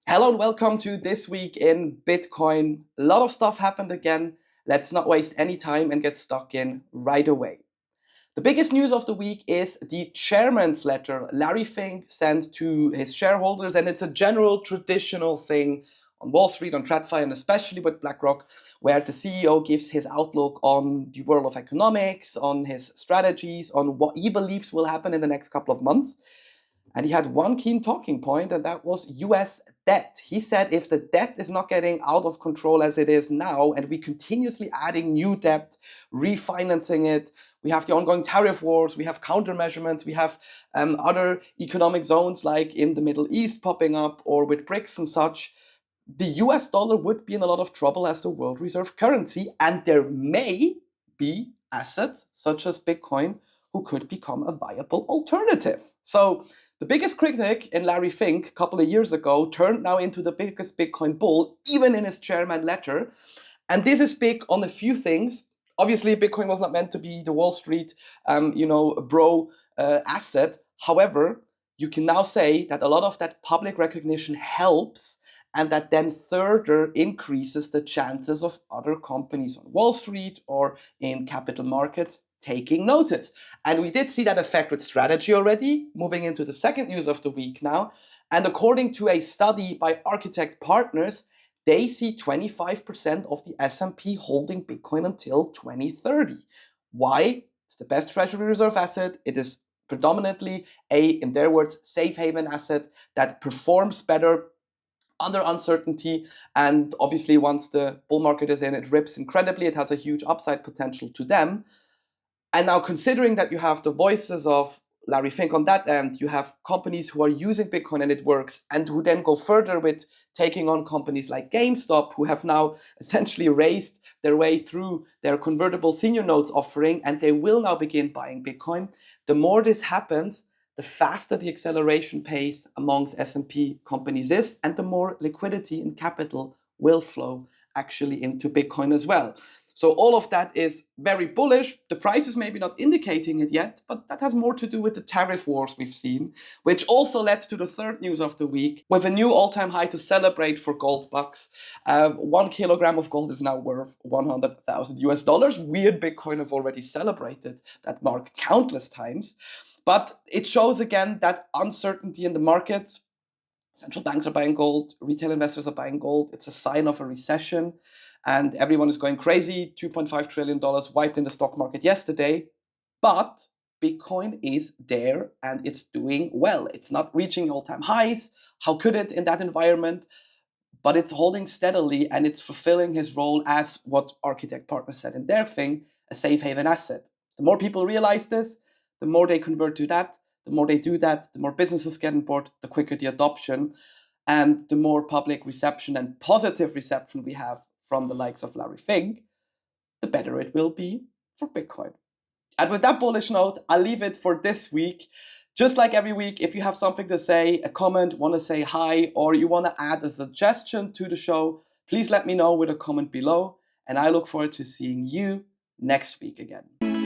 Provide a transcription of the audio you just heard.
Hello and welcome to This Week in Bitcoin. A lot of stuff happened again. Let's not waste any time and get stuck in right away. The biggest news of the week is the chairman's letter Larry Fink sent to his shareholders, and it's a general traditional thing on Wall Street, on TradFi, and especially with BlackRock, where the CEO gives his outlook on the world of economics, on his strategies, on what he believes will happen in the next couple of months. And he had one key talking point, and that was US debt. He said if the debt is not getting out of control as it is now, and we continuously adding new debt, refinancing it, we have the ongoing tariff wars, we have countermeasurements, we have other economic zones like in the Middle East popping up, or with BRICS and such, the US dollar would be in a lot of trouble as the world reserve currency, and there may be assets such as Bitcoin who could become a viable alternative. So the biggest critic in Larry Fink a couple of years ago turned now into the biggest Bitcoin bull, even in his chairman letter. And this is big on a few things. Obviously, Bitcoin was not meant to be the Wall Street, bro asset. However, you can now say that a lot of that public recognition helps, and that then further increases the chances of other companies on Wall Street or in capital markets taking notice. And we did see that effect with strategy already, moving into the second news of the week now. And according to a study by Architect Partners, they see 25% of the S&P holding Bitcoin until 2030. Why? It's the best treasury reserve asset. It is predominantly in their words, safe haven asset that performs better under uncertainty. And obviously, once the bull market is in, it rips incredibly. It has a huge upside potential to them. And now, considering that you have the voices of Larry Fink on that end, you have companies who are using Bitcoin and it works, and who then go further with taking on companies like GameStop, who have now essentially raced their way through their convertible senior notes offering, and they will now begin buying Bitcoin. The more this happens, the faster the acceleration pace amongst S&P companies is, and the more liquidity and capital will flow actually into Bitcoin as well. So all of that is very bullish. The price is maybe not indicating it yet, but that has more to do with the tariff wars we've seen, which also led to the third news of the week, with a new all-time high to celebrate for gold bucks. 1 kilogram of gold is now worth 100,000 US dollars. We and Bitcoin have already celebrated that mark countless times. But it shows again that uncertainty in the markets. Central banks are buying gold, retail investors are buying gold. It's a sign of a recession, and everyone is going crazy. $2.5 trillion wiped in the stock market yesterday, but Bitcoin is there and it's doing well. It's not reaching all-time highs. How could it in that environment? But it's holding steadily, and it's fulfilling his role as what Architect Partners said in their thing, a safe haven asset. The more people realize this, the more they convert to that. The more they do that, the more businesses get on board, the quicker the adoption, and the more public reception and positive reception we have from the likes of Larry Fink, the better it will be for Bitcoin. And with that bullish note, I'll leave it for this week. Just like every week, if you have something to say, a comment, want to say hi, or you want to add a suggestion to the show, please let me know with a comment below. And I look forward to seeing you next week again.